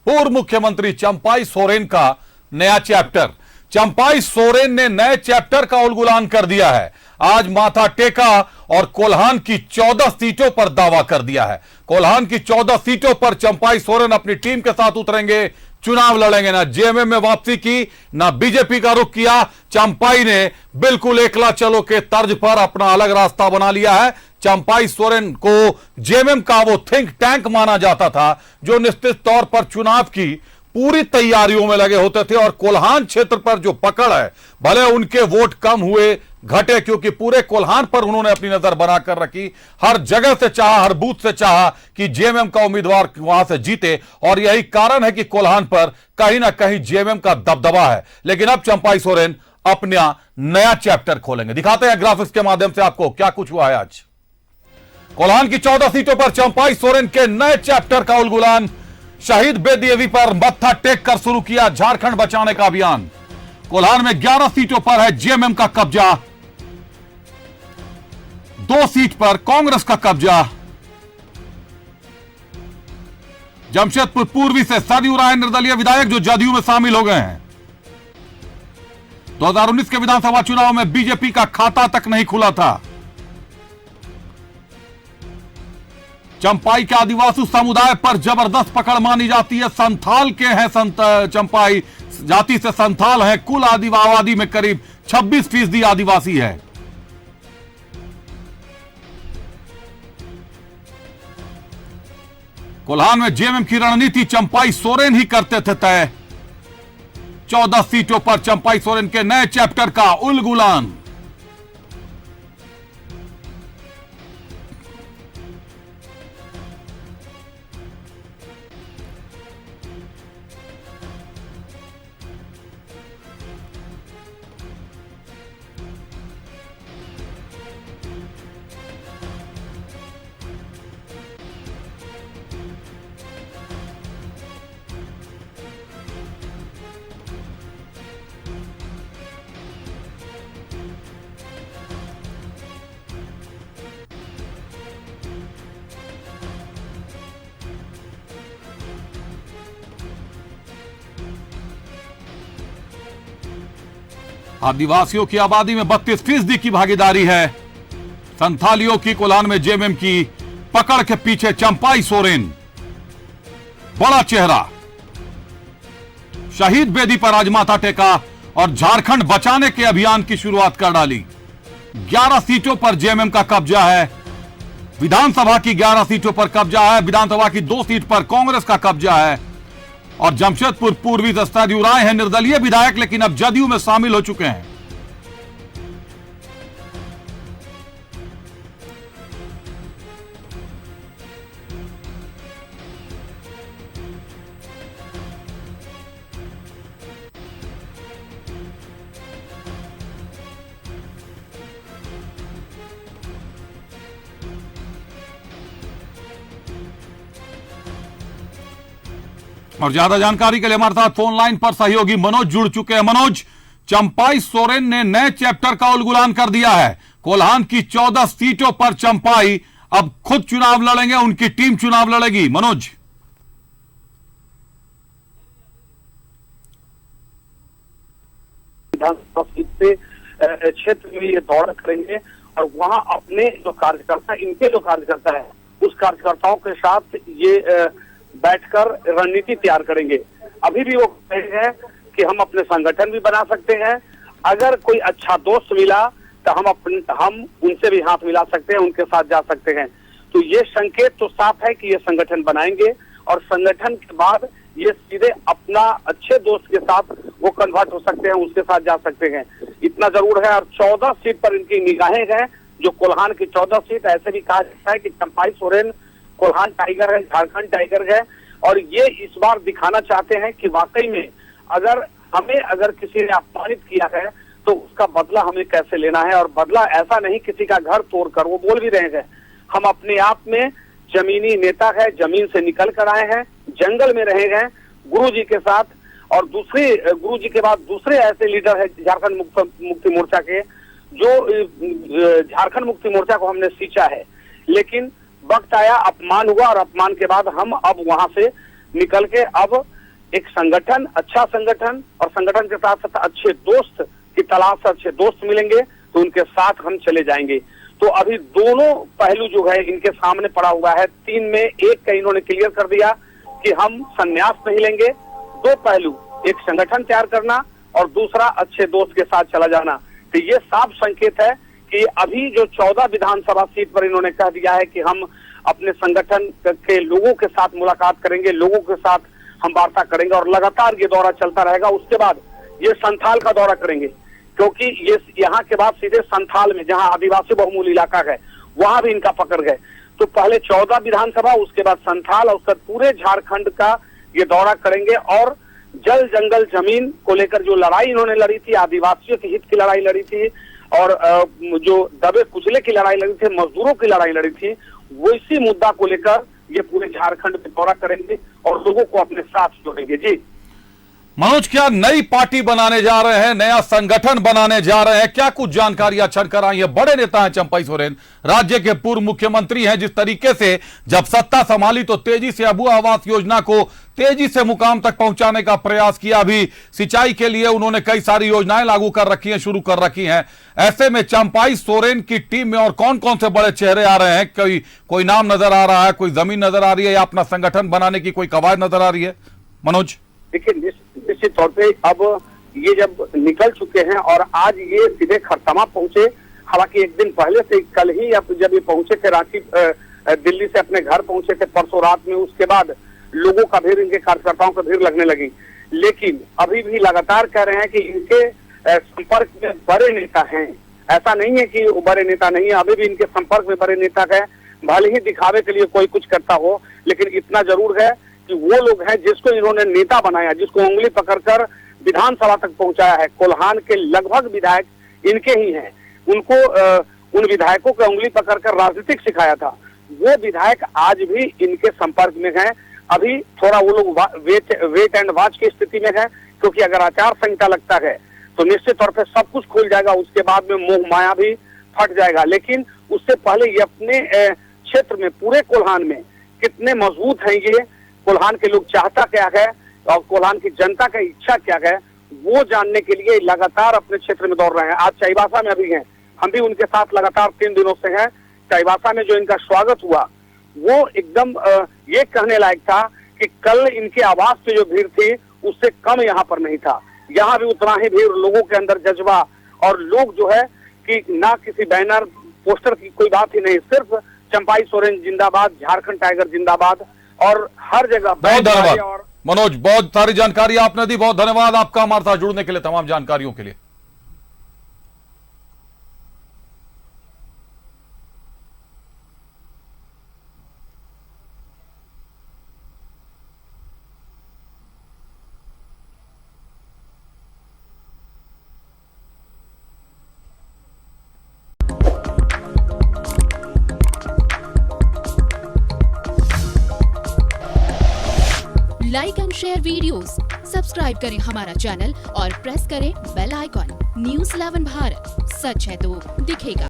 पूर्व मुख्यमंत्री चंपाई सोरेन का नया चैप्टर। चंपाई सोरेन ने नए चैप्टर का उलगुलान कर दिया है। आज माथा टेका और कोल्हान की 14 सीटों पर दावा कर दिया है। कोल्हान की 14 सीटों पर चंपाई सोरेन अपनी टीम के साथ उतरेंगे, चुनाव लड़ेंगे। ना जेएमएम में वापसी की, ना बीजेपी का रुख किया। चंपाई ने बिल्कुल एकला चलो के तर्ज पर अपना अलग रास्ता बना लिया है। चंपाई सोरेन को जेएमएम का वो थिंक टैंक माना जाता था जो निश्चित तौर पर चुनाव की पूरी तैयारियों में लगे होते थे। और कोल्हान क्षेत्र पर जो पकड़ है, भले उनके वोट कम हुए घटे, क्योंकि पूरे कोल्हान पर उन्होंने अपनी नजर बनाकर रखी। हर जगह से चाहा, हर बूथ से चाहा कि जेएमएम का उम्मीदवार वहां से जीते, और यही कारण है कि कोल्हान पर कहीं ना कहीं जेएमएम का दबदबा है। लेकिन अब चंपाई सोरेन अपना नया चैप्टर खोलेंगे। दिखाते हैं ग्राफिक्स के माध्यम से आपको क्या कुछ हुआ है आज। कोल्हान की 14 सीटों पर चंपाई सोरेन के नए चैप्टर का उलगुलान। शहीद बेददेवी पर मत्था टेक कर शुरू किया झारखंड बचाने का अभियान। कोल्हान में 11 सीटों पर है जेएमएम का कब्जा, 2 सीट पर कांग्रेस का कब्जा। जमशेदपुर पूर्वी से सरयू राय निर्दलीय विधायक जो जदयू में शामिल हो गए हैं। 2019 के विधानसभा चुनाव में बीजेपी का खाता तक नहीं खुला था। चंपाई के आदिवासी समुदाय पर जबरदस्त पकड़ मानी जाती है। संथाल के हैं चंपाई जाति से संथाल है। कुल आबादी में करीब 26% आदिवासी है। कोल्हान में जेएमएम की रणनीति चंपाई सोरेन ही करते थे तय। 14 सीटों पर चंपाई सोरेन के नए चैप्टर का उलगुलान। आदिवासियों की आबादी में 32% की भागीदारी है। संथालियों की कोल्हान में जेएमएम की पकड़ के पीछे चंपाई सोरेन बड़ा चेहरा। शहीद बेदी पर आज माथा टेका और झारखंड बचाने के अभियान की शुरुआत कर डाली। 11 सीटों पर जेएमएम का कब्जा है। विधानसभा की 11 सीटों पर कब्जा है। विधानसभा की 2 सीट पर कांग्रेस का कब्जा है। और जमशेदपुर पूर्वी से सरयू राय है निर्दलीय विधायक, लेकिन अब जदयू में शामिल हो चुके हैं। और ज्यादा जानकारी के लिए हमारे साथ फोन लाइन पर सहयोगी मनोज जुड़ चुके हैं। मनोज, चंपाई सोरेन ने नए चैप्टर का उलगुलान कर दिया है। कोल्हान की 14 सीटों पर चंपाई अब खुद चुनाव लड़ेंगे, उनकी टीम चुनाव लड़ेगी। मनोज, विधानसभा सीट से क्षेत्र में ये दौड़ करेंगे और वहां अपने जो कार्यकर्ता, इनके जो कार्यकर्ता है, उस कार्यकर्ताओं के साथ ये बैठकर रणनीति तैयार करेंगे। अभी भी वो कह रहे हैं कि हम अपने संगठन भी बना सकते हैं। अगर कोई अच्छा दोस्त मिला तो हम उनसे भी हाथ मिला सकते हैं, उनके साथ जा सकते हैं। तो ये संकेत तो साफ है कि ये संगठन बनाएंगे और संगठन के बाद ये सीधे अपना अच्छे दोस्त के साथ वो कन्वर्ट हो सकते हैं, उसके साथ जा सकते हैं। इतना जरूर है। और 14 सीट पर इनकी निगाहें हैं, जो कोल्हान की 14 सीट। ऐसे भी कहा जाता है कि चंपाई सोरेन कोल्हान टाइगर है, झारखंड टाइगर है। और ये इस बार दिखाना चाहते हैं कि वाकई में अगर किसी ने अपमानित किया है तो उसका बदला हमें कैसे लेना है। और बदला ऐसा नहीं किसी का घर तोड़कर, वो बोल भी रहे हैं हम अपने आप में जमीनी नेता है, जमीन से निकल कर आए हैं, जंगल में रहे हैं गुरु जी के साथ। और दूसरे गुरु जी के बाद दूसरे ऐसे लीडर है झारखंड मुक्ति मोर्चा के, जो झारखंड मुक्ति मोर्चा को हमने सींचा है। लेकिन वक्त आया, अपमान हुआ और अपमान के बाद हम अब वहां से निकल के अब एक संगठन, अच्छा संगठन और संगठन के साथ साथ अच्छे दोस्त की तलाश से अच्छे दोस्त मिलेंगे तो उनके साथ हम चले जाएंगे। तो अभी दोनों पहलू जो है इनके सामने पड़ा हुआ है। 3 में 1 का इन्होंने क्लियर कर दिया कि हम संन्यास नहीं लेंगे। 2 पहलू, एक संगठन तैयार करना और दूसरा अच्छे दोस्त के साथ चला जाना। तो ये साफ संकेत है कि अभी जो 14 विधानसभा सीट पर इन्होंने कह दिया है कि हम अपने संगठन के लोगों के साथ मुलाकात करेंगे, लोगों के साथ हम वार्ता करेंगे और लगातार ये दौरा चलता रहेगा। उसके बाद ये संथाल का दौरा करेंगे, क्योंकि ये यहाँ के बाद सीधे संथाल में, जहाँ आदिवासी बहुमूल्य इलाका है, वहां भी इनका पकड़ गए। तो पहले 14 विधानसभा, उसके बाद संथाल और उसके पूरे झारखंड का ये दौरा करेंगे और जल जंगल जमीन को लेकर जो लड़ाई इन्होंने लड़ी थी, आदिवासियों के हित की लड़ाई लड़ी थी और जो दबे कुचले की लड़ाई लड़ी थी, मजदूरों की लड़ाई लड़ी थी, वो इसी मुद्दा को लेकर ये पूरे झारखंड में दौरा करेंगे और लोगों को अपने साथ जोड़ेंगे। जी मनोज, क्या नई पार्टी बनाने जा रहे हैं, नया संगठन बनाने जा रहे हैं? क्या कुछ जानकारियां छनकर आई है? बड़े नेता हैं चंपाई सोरेन, राज्य के पूर्व मुख्यमंत्री हैं। जिस तरीके से जब सत्ता संभाली तो तेजी से अबू आवास योजना को तेजी से मुकाम तक पहुंचाने का प्रयास किया। अभी सिंचाई के लिए उन्होंने कई सारी योजनाएं लागू कर रखी हैं, शुरू कर रखी हैं। ऐसे में चंपाई सोरेन की टीम में और कौन कौन से बड़े चेहरे आ रहे हैं? कोई नाम नजर आ रहा है, कोई जमीन नजर आ रही है, या अपना संगठन बनाने की कोई कवायद नजर आ रही है? मनोज, देखिए, निश्चित तौर पे अब ये जब निकल चुके हैं और आज ये सीधे खरसावां पहुंचे, हालांकि एक दिन पहले से, कल ही जब ये पहुंचे थे रांची, दिल्ली से अपने घर पहुंचे थे परसों रात में, उसके बाद लोगों का भीड़, इनके कार्यकर्ताओं का भीड़ लगने लगी। लेकिन अभी भी लगातार कह रहे हैं कि इनके संपर्क में बड़े नेता हैं। ऐसा नहीं है कि वो बड़े नेता नहीं है, अभी भी इनके संपर्क में बड़े नेता है। भले ही दिखावे के लिए कोई कुछ करता हो, लेकिन इतना जरूर है कि वो लोग हैं जिसको इन्होंने नेता बनाया, जिसको उंगली पकड़कर विधानसभा तक पहुंचाया है। कोल्हान के लगभग विधायक इनके ही हैं। उनको उन विधायकों को उंगली पकड़कर राजनीतिक सिखाया था। वो विधायक आज भी इनके संपर्क में हैं। अभी थोड़ा वो लोग वेट एंड वॉच की स्थिति में है, क्योंकि अगर आचार संहिता लगता है तो निश्चित तौर पर सब कुछ खुल जाएगा, उसके बाद में मोह माया भी फट जाएगा। लेकिन उससे पहले ये अपने क्षेत्र में, पूरे कोल्हान में कितने मजबूत हैं, ये कोल्हान के लोग चाहता क्या है और कोल्हान की जनता का इच्छा क्या है, वो जानने के लिए लगातार अपने क्षेत्र में दौड़ रहे हैं। आज चाईबासा में अभी हैं, हम भी उनके साथ लगातार 3 दिनों से हैं। चाईबासा में जो इनका स्वागत हुआ वो एकदम ये कहने लायक था कि कल इनके आवास पे जो भीड़ थी उससे कम यहाँ पर नहीं था। यहाँ भी उतना ही भीड़, लोगों के अंदर जज्बा, और लोग जो है कि ना किसी बैनर पोस्टर की कोई बात ही नहीं, सिर्फ चंपाई सोरेन जिंदाबाद, झारखंड टाइगर जिंदाबाद, और हर जगह। बहुत धन्यवाद मनोज, बहुत सारी जानकारी आपने दी। बहुत धन्यवाद आपका हमारे साथ जुड़ने के लिए, तमाम जानकारियों के लिए। Like and share videos, subscribe करें हमारा चैनल और प्रेस करें बेल आइकॉन। न्यूज़ 11 भारत, सच है तो दिखेगा।